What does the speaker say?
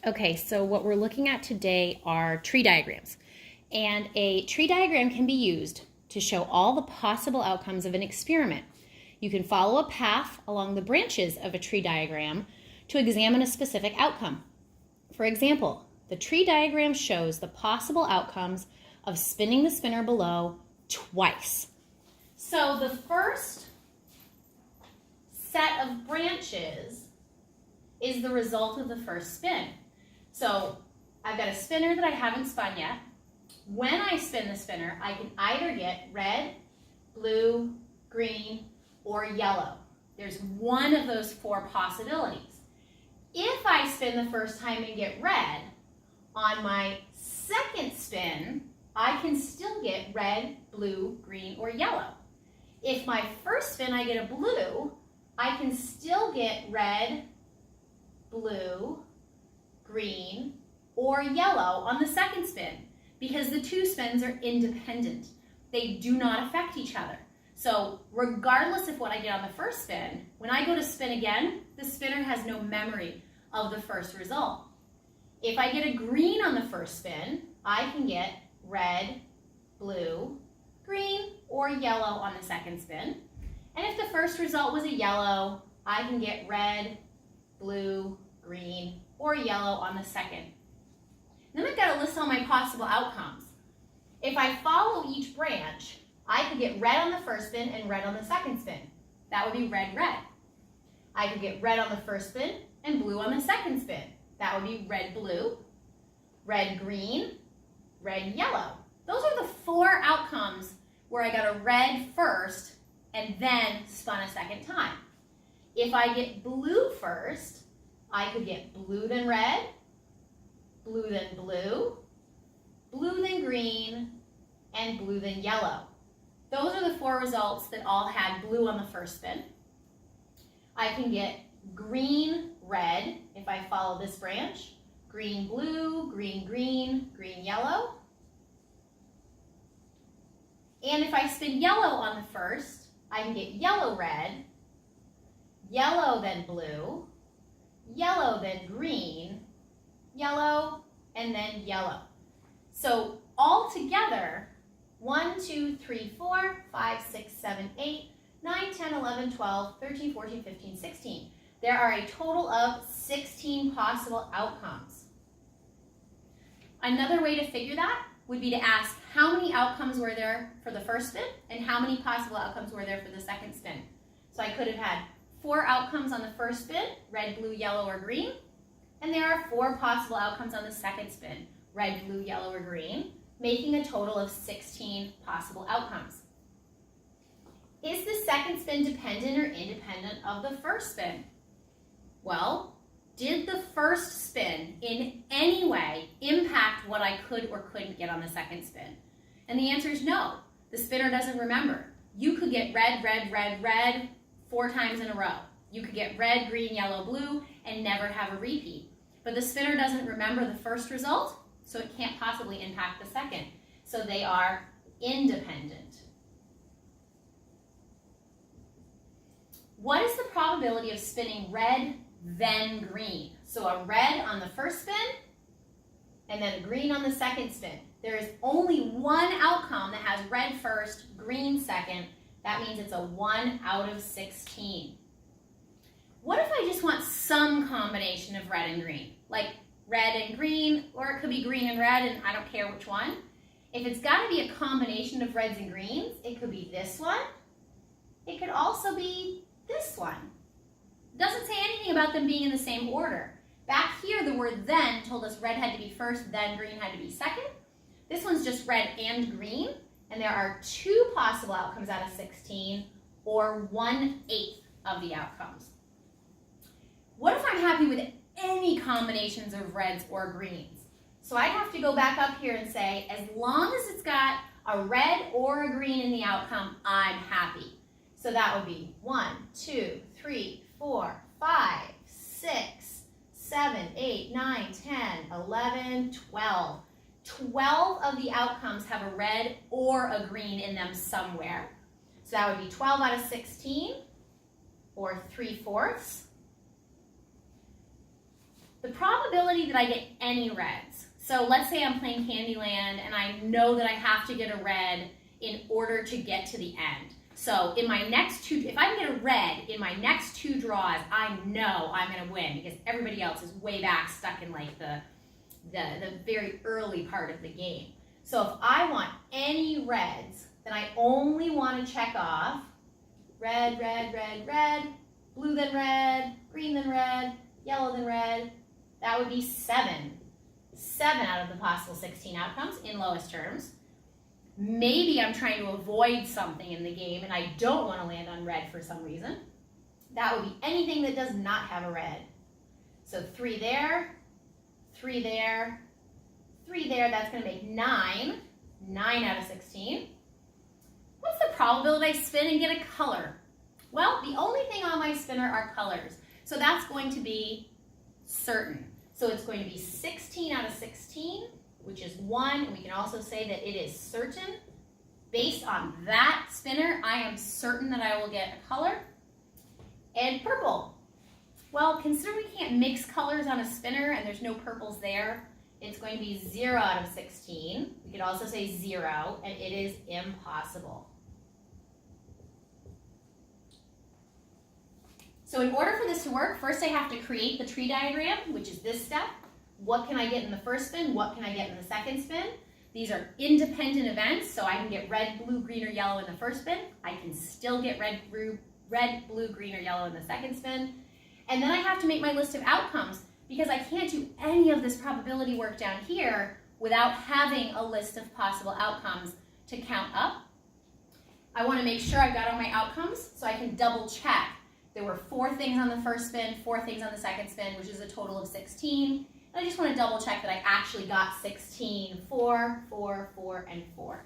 Okay, so what we're looking at today are tree diagrams. And a tree diagram can be used to show all the possible outcomes of an experiment. You can follow a path along the branches of a tree diagram to examine a specific outcome. For example, the tree diagram shows the possible outcomes of spinning the spinner below twice. So the first set of branches is the result of the first spin. So I've got a spinner that I haven't spun yet. When I spin the spinner, I can either get red, blue, green, or yellow. There's one of those four possibilities. If I spin the first time and get red, on my second spin, I can still get red, blue, green, or yellow. If my first spin I get a blue, I can still get red, blue, green, or yellow on the second spin because the two spins are independent. They do not affect each other. So regardless of what I get on the first spin, when I go to spin again, the spinner has no memory of the first result. If I get a green on the first spin, I can get red, blue, green, or yellow on the second spin. And if the first result was a yellow, I can get red, blue, green, or yellow on the second. Then I've got to list all my possible outcomes. If I follow each branch, I could get red on the first spin and red on the second spin. That would be red, red. I could get red on the first spin and blue on the second spin. That would be red, blue, red, green, red, yellow. Those are the four outcomes where I got a red first and then spun a second time. If I get blue first, I could get blue then red, blue then blue, blue then green, and blue then yellow. Those are the four results that all had blue on the first spin. I can get green, red if I follow this branch, green, blue, green, green, green, yellow. And if I spin yellow on the first, I can get yellow, red, yellow then blue, yellow then green, yellow, and then yellow. So all together, 1, 2, 3, 4, 5, 6, 7, 8, 9, 10, 11, 12, 13, 14, 15, 16. There are a total of 16 possible outcomes. Another way to figure that would be to ask how many outcomes were there for the first spin and how many possible outcomes were there for the second spin. So I could have had 4 outcomes on the first spin, red, blue, yellow, or green, and there are 4 possible outcomes on the second spin, red, blue, yellow, or green, making a total of 16 possible outcomes. Is the second spin dependent or independent of the first spin? Well, did the first spin in any way impact what I could or couldn't get on the second spin? And the answer is no. The spinner doesn't remember. You could get red, red, red, red 4 times in a row. You could get red, green, yellow, blue, and never have a repeat. But the spinner doesn't remember the first result, so it can't possibly impact the second. So they are independent. What is the probability of spinning red, then green? So a red on the first spin, and then a green on the second spin. There is only one outcome that has red first, green second. That means it's a 1 out of 16. What if I just want some combination of red and green? Like red and green, or it could be green and red, and I don't care which one. If it's got to be a combination of reds and greens, it could be this one. It could also be this one. It doesn't say anything about them being in the same order. Back here, the word then told us red had to be first, then green had to be second. This one's just red and green, and there are 2 possible outcomes out of 16, or 1/8 of the outcomes. What if I'm happy with any combinations of reds or greens? So I have to go back up here and say, as long as it's got a red or a green in the outcome, I'm happy. So that would be 1, 2, 3, 4, 5, 6, 7, 8, 9, 10, 11, 12. 12 of the outcomes have a red or a green in them somewhere. So that would be 12 out of 16, or 3/4. The problem probability that I get any reds. So let's say I'm playing Candyland and I know that I have to get a red in order to get to the end. So in my next two, if I can get a red in my next two draws, I know I'm going to win because everybody else is way back stuck in like the very early part of the game. So if I want any reds, then I only want to check off red, red, red, red, blue then red, green then red, yellow then red. That would be 7. 7 out of the possible 16 outcomes in lowest terms. Maybe I'm trying to avoid something in the game and I don't want to land on red for some reason. That would be anything that does not have a red. So 3 there, 3 there, 3 there, that's going to make 9. 9 out of 16. What's the probability I spin and get a color? Well, the only thing on my spinner are colors. So that's going to be certain. So it's going to be 16 out of 16, which is 1. And we can also say that it is certain. Based on that spinner, I am certain that I will get a color. And purple. Well, considering we can't mix colors on a spinner and there's no purples there, it's going to be 0 out of 16. We could also say 0, and it is impossible. So in order for this to work, first I have to create the tree diagram, which is this step. What can I get in the first spin? What can I get in the second spin? These are independent events, so I can get red, blue, green, or yellow in the first spin. I can still get red, blue, green, or yellow in the second spin. And then I have to make my list of outcomes because I can't do any of this probability work down here without having a list of possible outcomes to count up. I want to make sure I've got all my outcomes so I can double check. There were 4 things on the first spin, 4 things on the second spin, which is a total of 16. And I just want to double check that I actually got 16, 4, 4, 4, and 4.